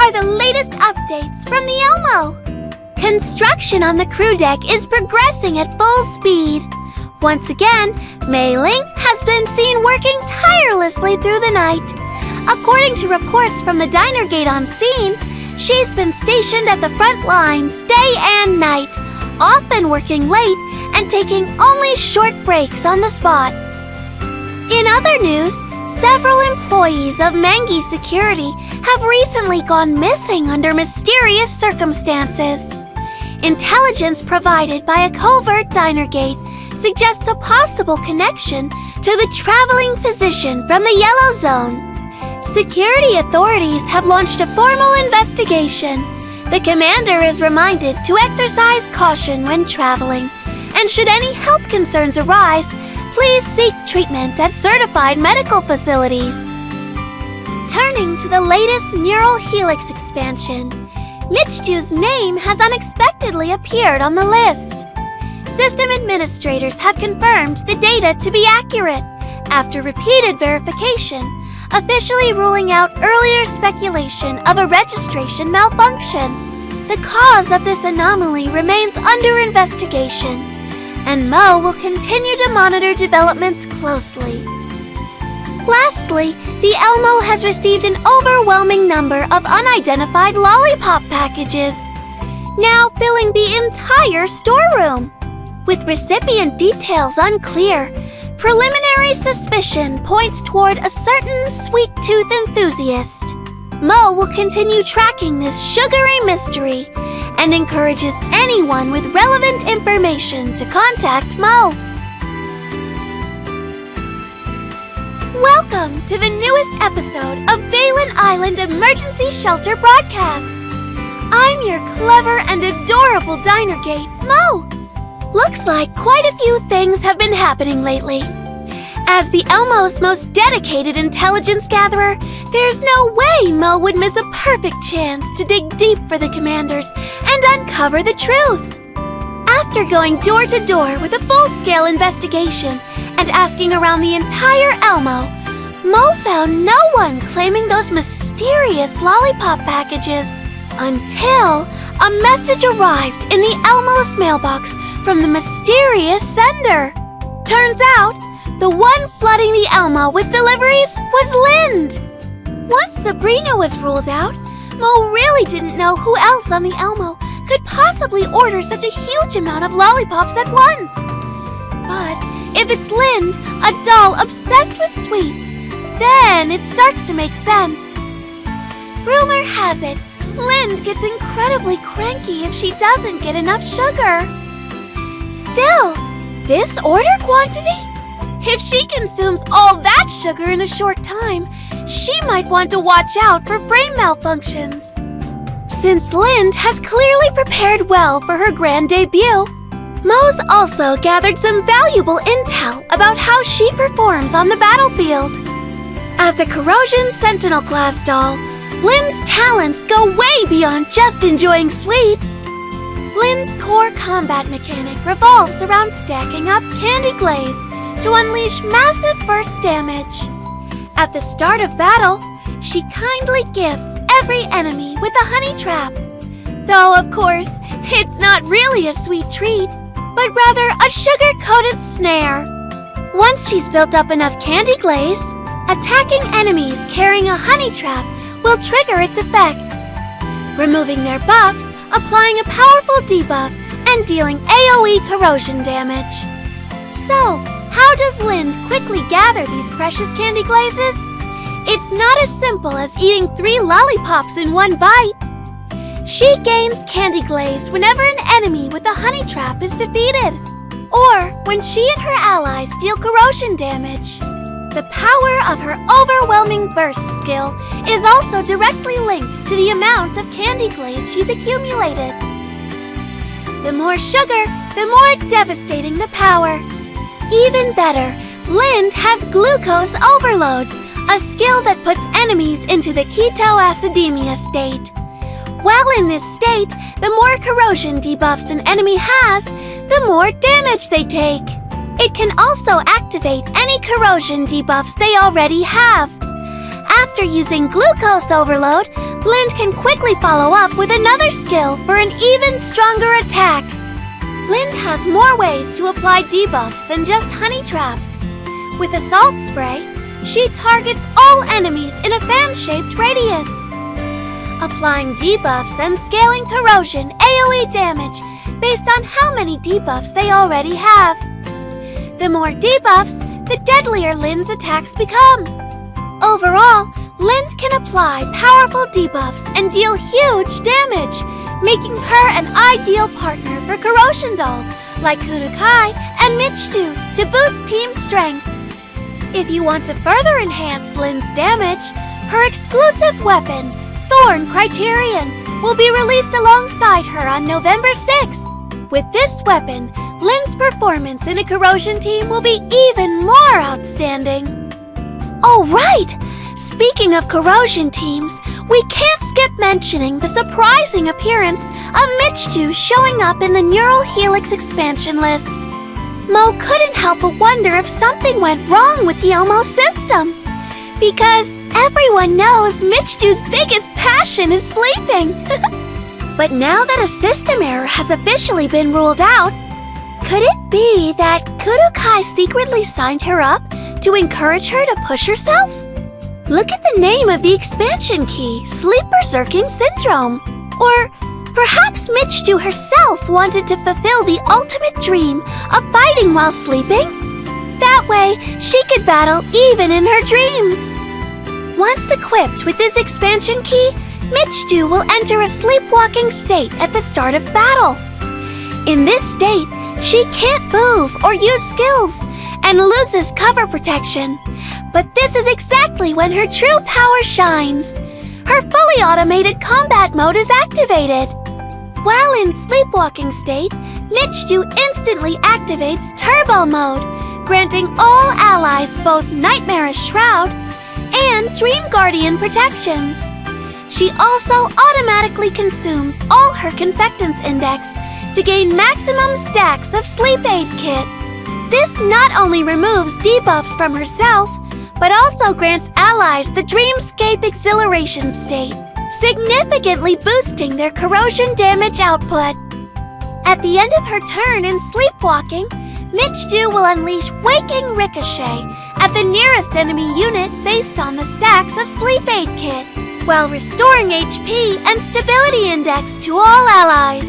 are the latest updates from the Elmo. Construction on the crew deck is progressing at full speed. Once again, Mei Ling has been seen working tirelessly through the night. According to reports from the diner gate on scene, she's been stationed at the front lines day and night, often working late and taking only short breaks on the spot. In other news, several employees of Mengi Security have recently gone missing under mysterious circumstances. Intelligence provided by a covert diner gate suggests a possible connection to the traveling physician from the Yellow Zone. Security authorities have launched a formal investigation. The commander is reminded to exercise caution when traveling, and should any health concerns arise, please seek treatment at certified medical facilities. Turning to the latest Neural Helix expansion, Michiju's name has unexpectedly appeared on the list. System administrators have confirmed the data to be accurate after repeated verification, officially ruling out earlier speculation of a registration malfunction. The cause of this anomaly remains under investigation, and Mo will continue to monitor developments closely. Lastly, the Elmo has received an overwhelming number of unidentified lollipop packages, now filling the entire storeroom. With recipient details unclear, preliminary suspicion points toward a certain sweet tooth enthusiast. Mo will continue tracking this sugary mystery and encourages anyone with relevant information to contact Mo. Welcome to the newest episode of Beilan Island Emergency Shelter Broadcast. I'm your clever and adorable diner gate, Mo. Looks like quite a few things have been happening lately. As the Elmo's most dedicated intelligence gatherer, there's no way Mo would miss a perfect chance to dig deep for the commanders and uncover the truth. After going door to door with a full-scale investigation and asking around the entire Elmo, Mo found no one claiming those mysterious lollipop packages until a message arrived in the Elmo's mailbox from the mysterious sender. Turns out, the one flooding the Elmo with deliveries was Lind. Once Sabrina was ruled out, Mo really didn't know who else on the Elmo could possibly order such a huge amount of lollipops at once. But if it's Lind, a doll obsessed with sweets, then it starts to make sense. Rumor has it, Lind gets incredibly cranky if she doesn't get enough sugar. Still, this order quantity? If she consumes all that sugar in a short time, she might want to watch out for frame malfunctions. Since Lind has clearly prepared well for her grand debut, Mo's also gathered some valuable intel about how she performs on the battlefield. As a Corrosion Sentinel class doll, Lind's talents go way beyond just enjoying sweets. Lind's core combat mechanic revolves around stacking up candy glaze to unleash massive burst damage. At the start of battle, she kindly gifts every enemy with a honey trap. Though, of course, it's not really a sweet treat, but rather a sugar-coated snare. Once she's built up enough candy glaze, attacking enemies carrying a honey trap will trigger its effect, removing their buffs, applying a powerful debuff, and dealing AoE corrosion damage. So, how does Lind quickly gather these precious candy glazes? It's not as simple as eating 3 lollipops in one bite. She gains candy glaze whenever an enemy with a honey trap is defeated, or when she and her allies deal corrosion damage. The power of her overwhelming burst skill is also directly linked to the amount of candy glaze she's accumulated. The more sugar, the more devastating the power. Even better, Lind has glucose overload, a skill that puts enemies into the ketoacidemia state. While in this state, the more corrosion debuffs an enemy has, the more damage they take. It can also activate any corrosion debuffs they already have. After using glucose overload, Lind can quickly follow up with another skill for an even stronger attack. Lind has more ways to apply debuffs than just Honey Trap. With Assault Spray, she targets all enemies in a fan-shaped radius, applying debuffs and scaling corrosion AoE damage based on how many debuffs they already have. The more debuffs, the deadlier Lind's attacks become. Overall, Lind can apply powerful debuffs and deal huge damage, making her an ideal partner for corrosion dolls like Kurukai and Michtu to boost team strength. If you want to further enhance Lind's damage, her exclusive weapon, Thorn Criterion, will be released alongside her on November 6th. With this weapon, Lind's performance in a corrosion team will be even more outstanding. Oh, right! Speaking of corrosion teams, we can't skip mentioning the surprising appearance of Michtu showing up in the Neural Helix expansion list. Mo couldn't help but wonder if something went wrong with the Elmo system, because everyone knows Michtu's biggest passion is sleeping. But now that a system error has officially been ruled out, could it be that Kurukai secretly signed her up to encourage her to push herself? Look at the name of the expansion key, Sleep Berserking Syndrome. Or perhaps Michtu herself wanted to fulfill the ultimate dream of fighting while sleeping? That way, she could battle even in her dreams. Once equipped with this expansion key, Michtu will enter a sleepwalking state at the start of battle. In this state, she can't move or use skills and loses cover protection. But this is exactly when her true power shines. Her fully automated combat mode is activated. While in sleepwalking state, Michtu instantly activates Turbo Mode, granting all allies both Nightmarish Shroud and Dream Guardian protections. She also automatically consumes all her Confectance Index to gain maximum stacks of Sleep Aid Kit. This not only removes debuffs from herself, but also grants allies the Dreamscape Exhilaration state, significantly boosting their corrosion damage output. At the end of her turn in sleepwalking, Michtu will unleash Waking Ricochet at the nearest enemy unit based on the stacks of Sleep Aid Kit, while restoring HP and Stability Index to all allies.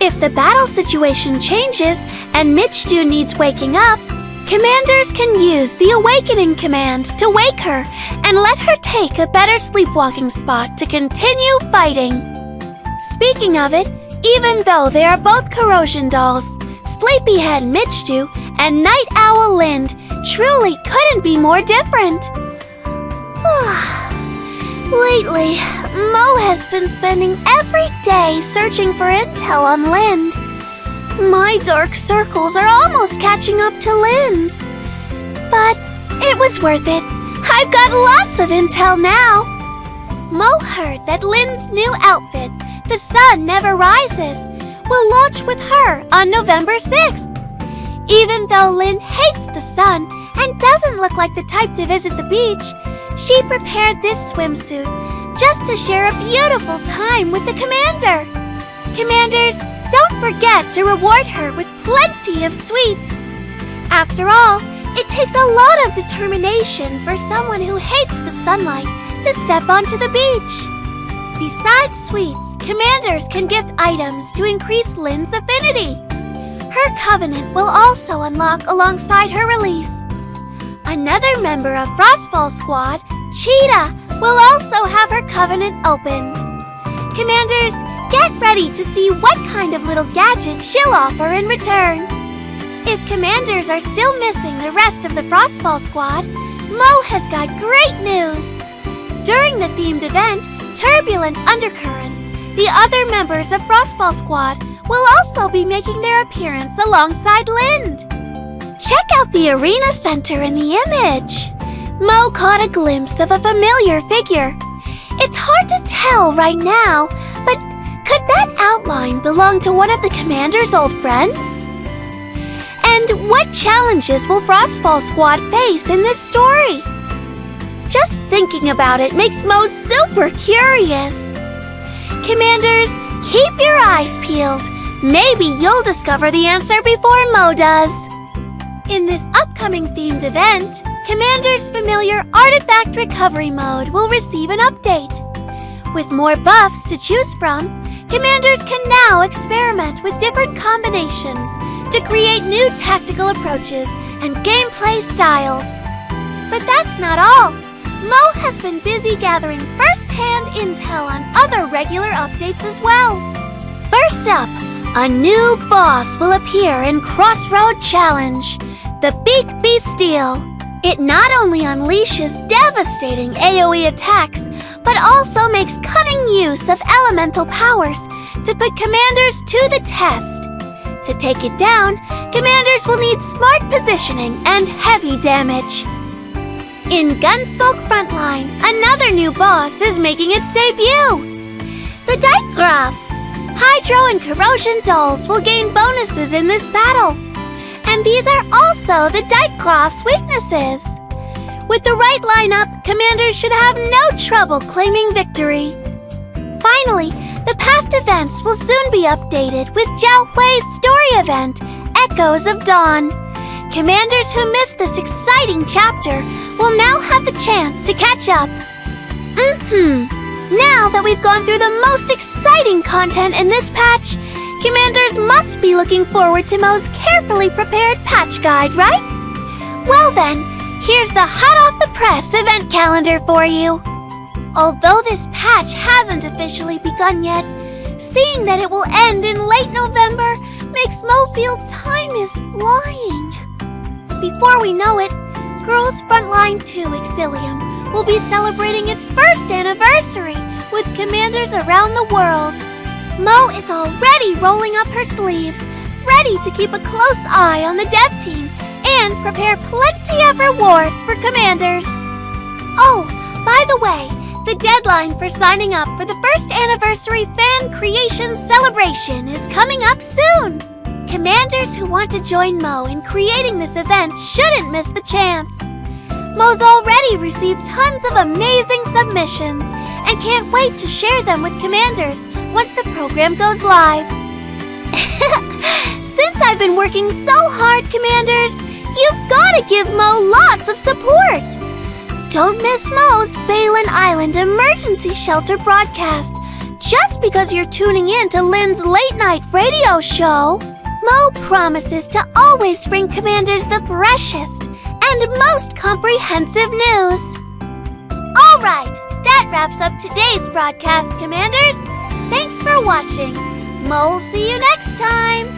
If the battle situation changes and Michtu needs waking up, commanders can use the Awakening command to wake her and let her take a better sleepwalking spot to continue fighting. Speaking of it, even though they are both corrosion dolls, Sleepyhead Michtu and Night Owl Lind truly couldn't be more different. Lately, Mo has been spending every day searching for intel on Lind. My dark circles are almost catching up to Lind's. But it was worth it. I've got lots of intel now. Mo heard that Lind's new outfit, The Sun Never Rises, will launch with her on November 6th. Even though Lind hates the sun and doesn't look like the type to visit the beach, she prepared this swimsuit just to share a beautiful time with the commander. Commanders, don't forget to reward her with plenty of sweets. After all, it takes a lot of determination for someone who hates the sunlight to step onto the beach. Besides sweets, commanders can gift items to increase Lind's affinity. Her covenant will also unlock alongside her release. Another member of Frostfall Squad, Cheetah, will also have her covenant opened. Commanders, get ready to see what kind of little gadgets she'll offer in return. If commanders are still missing the rest of the Frostfall Squad, Mo has got great news. During the themed event, Turbulent Undercurrents, the other members of Frostfall Squad will also be making their appearance alongside Lind. Check out the arena center in the image. Mo caught a glimpse of a familiar figure. It's hard to tell right now, but could that outline belong to one of the commander's old friends? And what challenges will Frostfall Squad face in this story? Just thinking about it makes Mo super curious. Commanders, keep your eyes peeled. Maybe you'll discover the answer before Mo does. In this upcoming themed event, Commander's familiar Artifact Recovery Mode will receive an update. With more buffs to choose from, Commanders can now experiment with different combinations to create new tactical approaches and gameplay styles. But that's not all. Mo has been busy gathering first-hand intel on other regular updates as well. First up, a new boss will appear in Crossroad Challenge, the Beak Beasteel. It not only unleashes devastating AoE attacks, but also makes cunning use of elemental powers to put Commanders to the test. To take it down, Commanders will need smart positioning and heavy damage. In Gunsmoke Frontline, another new boss is making its debut. The Dikegraph. Hydro and Corrosion Dolls will gain bonuses in this battle. And these are also the Dikegraph's weaknesses. With the right lineup, Commanders should have no trouble claiming victory. Finally, the past events will soon be updated with Zhao Hui's story event, Echoes of Dawn. Commanders who missed this exciting chapter will now have the chance to catch up. Now that we've gone through the most exciting content in this patch, Commanders must be looking forward to Mo's carefully prepared patch guide, right? Well then, here's the hot-off-the-press event calendar for you. Although this patch hasn't officially begun yet, seeing that it will end in late November makes Mo feel time is flying. Before we know it, Girls Frontline 2 EXILIUM will be celebrating its first anniversary with Commanders around the world. Mo is already rolling up her sleeves, ready to keep a close eye on the dev team and prepare plenty of rewards for Commanders. Oh, by the way, the deadline for signing up for the first anniversary fan creation celebration is coming up soon. Commanders who want to join Mo in creating this event shouldn't miss the chance. Mo's already received tons of amazing submissions and can't wait to share them with Commanders once the program goes live. Since I've been working so hard, Commanders, you've got to give Mo lots of support. Don't miss Mo's Beilan Island Emergency Shelter broadcast just because you're tuning in to Lynn's late-night radio show. Mo promises to always bring Commanders the freshest and most comprehensive news. All right, that wraps up today's broadcast, Commanders. Thanks for watching. Mo will see you next time.